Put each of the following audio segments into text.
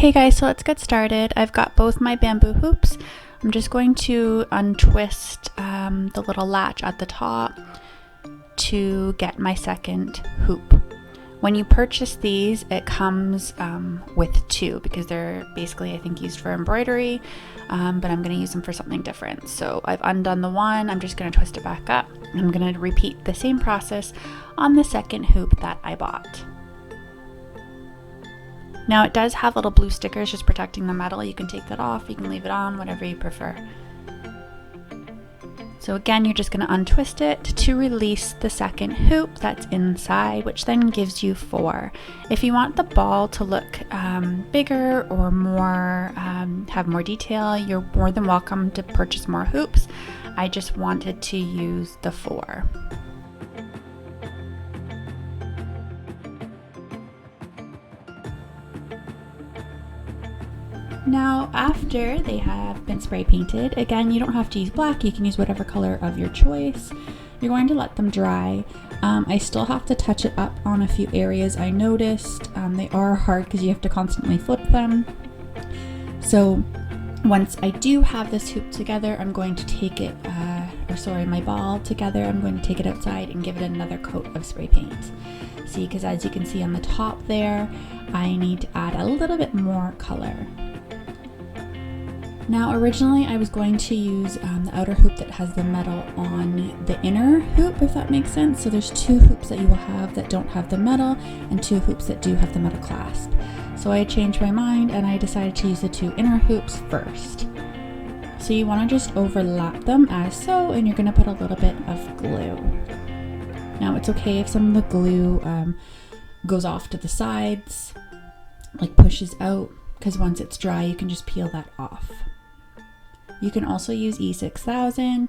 Okay guys, so let's get started. I've got both my bamboo hoops. I'm just going to untwist the little latch at the top to get my second hoop. When you purchase these, it comes with two because they're basically, I think, used for embroidery, but I'm going to use them for something different. So I've undone the one, I'm just going to twist it back up. I'm going to repeat the same process on the second hoop that I bought. Now it does have little blue stickers just protecting the metal. You can take that off, you can leave it on, whatever you prefer. So again, you're just going to untwist it to release the second hoop that's inside, which then gives you 4. If you want the ball to look bigger or more, have more detail, you're more than welcome to purchase more hoops. I just wanted to use the 4. Now, after they have been spray painted, again, you don't have to use black, you can use whatever color of your choice. You're going to let them dry. I still have to touch it up on a few areas I noticed. They are hard because you have to constantly flip them. So once I do have this hoop together, I'm going to take it, my ball together, I'm going to take it outside and give it another coat of spray paint. See, because as you can see on the top there, I need to add a little bit more color. Now originally I was going to use the outer hoop that has the metal on the inner hoop, if that makes sense. So there's 2 hoops that you will have that don't have the metal and 2 hoops that do have the metal clasp. So I changed my mind and I decided to use the 2 inner hoops first. So you want to just overlap them as so, and you're going to put a little bit of glue. Now it's okay if some of the glue goes off to the sides, like pushes out, because once it's dry you can just peel that off. You can also use E6000,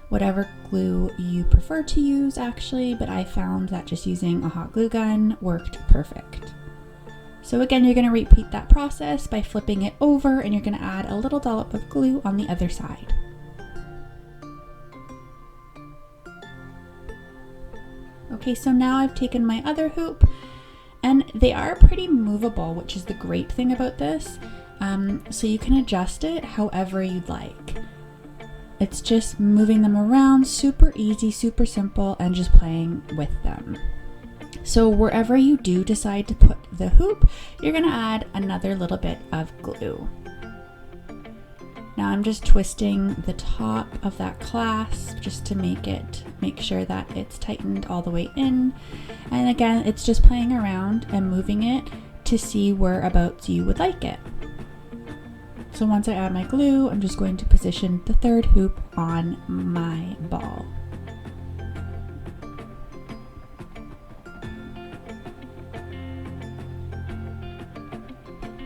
whatever glue you prefer to use actually, but I found that just using a hot glue gun worked perfect. So again, you're going to repeat that process by flipping it over, and you're going to add a little dollop of glue on the other side. Okay, so now I've taken my other hoop, and they are pretty movable, which is the great thing about this. So you can adjust it however you'd like. It's just moving them around, super easy, super simple, and just playing with them. So wherever you do decide to put the hoop, you're going to add another little bit of glue. Now I'm just twisting the top of that clasp just to make sure that it's tightened all the way in. And again, it's just playing around and moving it to see whereabouts you would like it. So once I add my glue, I'm just going to position the 3rd hoop on my ball.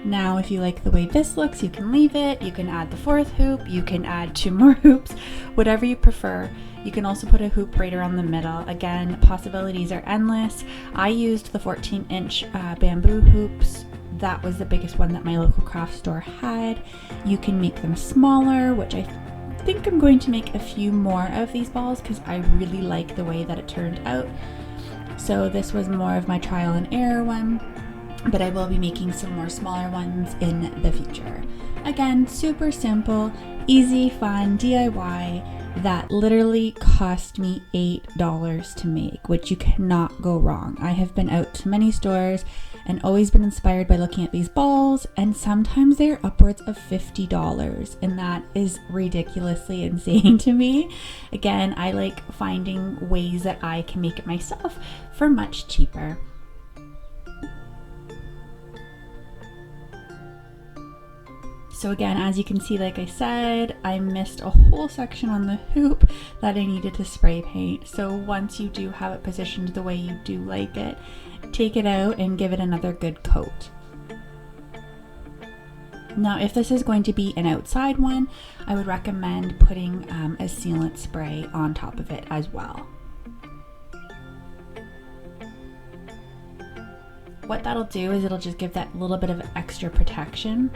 Now, if you like the way this looks, you can leave it. You can add the 4th hoop. You can add 2 more hoops, whatever you prefer. You can also put a hoop right around the middle. Again, possibilities are endless. I used the 14-inch bamboo hoops. That was the biggest one that my local craft store had. You can make them smaller, which I think I'm going to make a few more of these balls because I really like the way that it turned out. So this was more of my trial and error one, but I will be making some more smaller ones in the future. Again, super simple, easy, fun DIY that literally cost me $8 to make, which you cannot go wrong. I have been out to many stores and always been inspired by looking at these balls, and sometimes they're upwards of $50, and that is ridiculously insane to me. Again, I like finding ways that I can make it myself for much cheaper. So again, as you can see, like I said, I missed a whole section on the hoop that I needed to spray paint. So once you do have it positioned the way you do like it, take it out and give it another good coat. Now, if this is going to be an outside one, I would recommend putting a sealant spray on top of it as well. What that'll do is it'll just give that little bit of extra protection.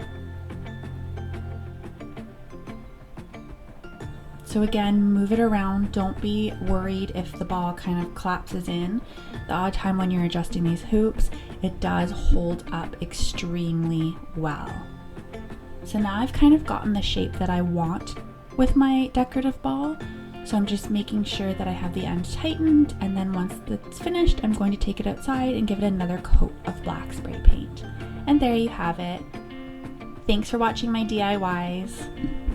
So again, move it around. Don't be worried if the ball kind of collapses in. The odd time when you're adjusting these hoops, it does hold up extremely well. So now I've kind of gotten the shape that I want with my decorative ball. So I'm just making sure that I have the end tightened, and then once it's finished, I'm going to take it outside and give it another coat of black spray paint. And there you have it. Thanks for watching my DIYs.